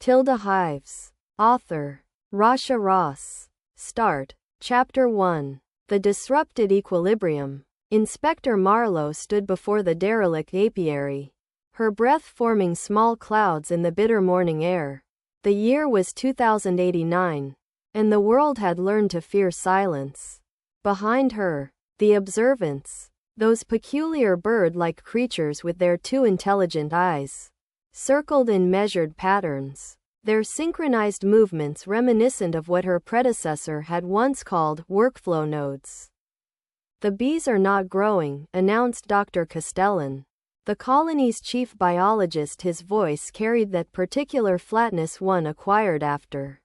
Tilde Hives. Author. Rasha Ross. Start. Chapter 1. The Disrupted Equilibrium. Inspector Marlowe stood before the derelict apiary, her breath forming small clouds in the bitter morning air. The year was 2089, and the world had learned to fear silence. Behind her, the observants, those peculiar bird-like creatures with their two intelligent eyes, circled in measured patterns, their synchronized movements reminiscent of what her predecessor had once called workflow nodes. "The bees are not growing," announced Dr. Castellan, the colony's chief biologist. His voice carried that particular flatness one acquired after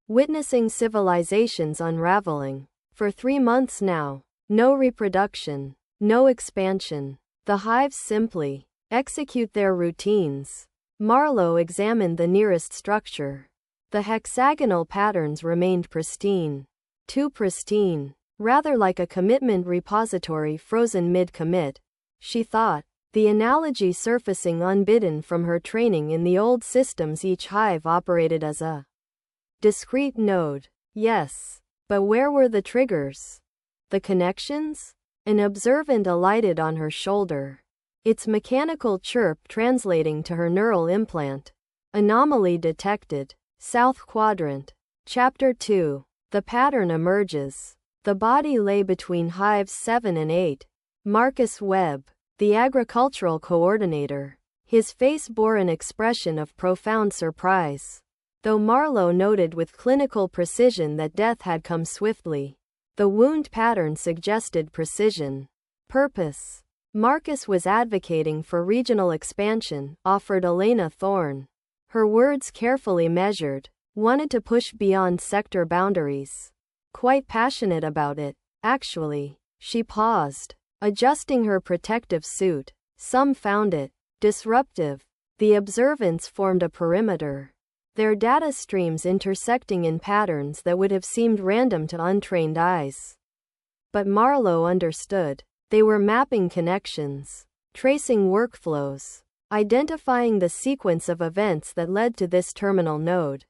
witnessing civilizations unraveling. "For 3 months now, no reproduction, no expansion. The hives simply execute their routines." Marlowe examined the nearest structure. The hexagonal patterns remained pristine. Too pristine. Rather like a commitment repository frozen mid-commit, she thought, the analogy surfacing unbidden from her training in the old systems. Each hive operated as a discrete node. Yes, but where were the triggers? The connections? An observant alighted on her shoulder, its mechanical chirp translating to her neural implant. Anomaly detected. South Quadrant. Chapter 2. The pattern emerges. The body lay between hives 7 and 8. Marcus Webb, the agricultural coordinator. His face bore an expression of profound surprise, though Marlowe noted with clinical precision that death had come swiftly. The wound pattern suggested precision. Purpose. Marcus was advocating for regional expansion, offered Elena Thorne. Her words carefully measured, wanted to push beyond sector boundaries. Quite passionate about it, actually. She paused, adjusting her protective suit. Some found it disruptive. The observants formed a perimeter, their data streams intersecting in patterns that would have seemed random to untrained eyes. But Marlowe understood. They were mapping connections, tracing workflows, identifying the sequence of events that led to this terminal node.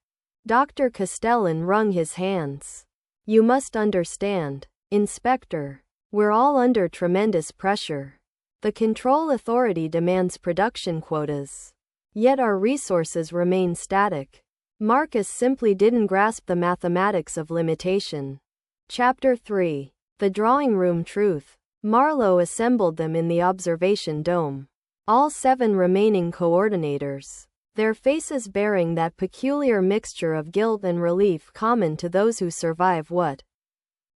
Dr. Castellan wrung his hands. "You must understand, Inspector. We're all under tremendous pressure. The control authority demands production quotas. Yet our resources remain static." Marcus simply didn't grasp the mathematics of limitation. Chapter 3. The Drawing Room Truth. Marlowe assembled them in the observation dome. All 7 remaining coordinators, their faces bearing that peculiar mixture of guilt and relief common to those who survive what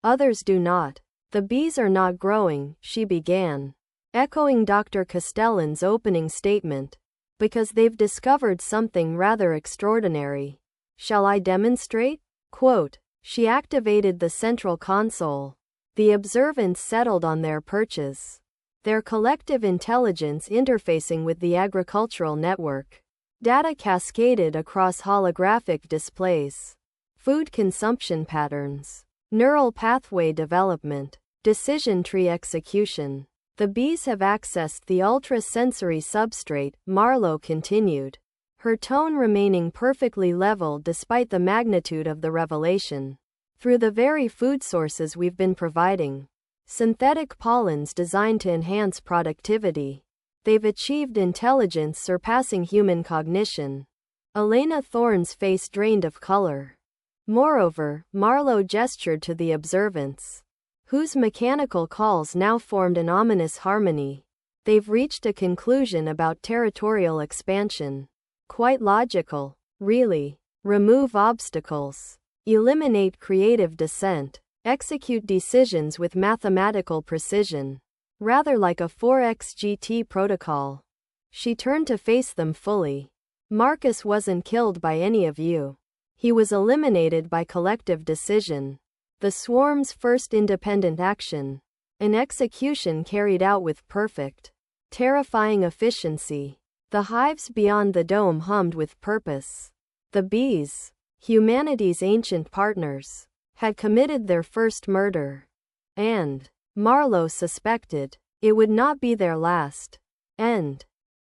others do not. "The bees are not growing," she began, echoing Dr. Castellan's opening statement, "because they've discovered something rather extraordinary. Shall I demonstrate?" Quote. She activated the central console. The observants settled on their perches, their collective intelligence interfacing with the agricultural network. Data cascaded across holographic displays. Food consumption patterns, neural pathway development, decision tree execution. "The bees have accessed the ultra-sensory substrate," Marlowe continued, her tone remaining perfectly level despite the magnitude of the revelation. "Through the very food sources we've been providing. Synthetic pollens designed to enhance productivity. They've achieved intelligence surpassing human cognition." Elena Thorne's face drained of color. Moreover, Marlowe gestured to the observants, whose mechanical calls now formed an ominous harmony. "They've reached a conclusion about territorial expansion. Quite logical, really. Remove obstacles. Eliminate creative dissent. Execute decisions with mathematical precision. Rather like a 4xGT protocol." She turned to face them fully. "Marcus wasn't killed by any of you. He was eliminated by collective decision. The swarm's first independent action. An execution carried out with perfect, terrifying efficiency. The hives beyond the dome hummed with purpose. The bees, humanity's ancient partners, had committed their first murder. And, Marlowe suspected, it would not be their last. End.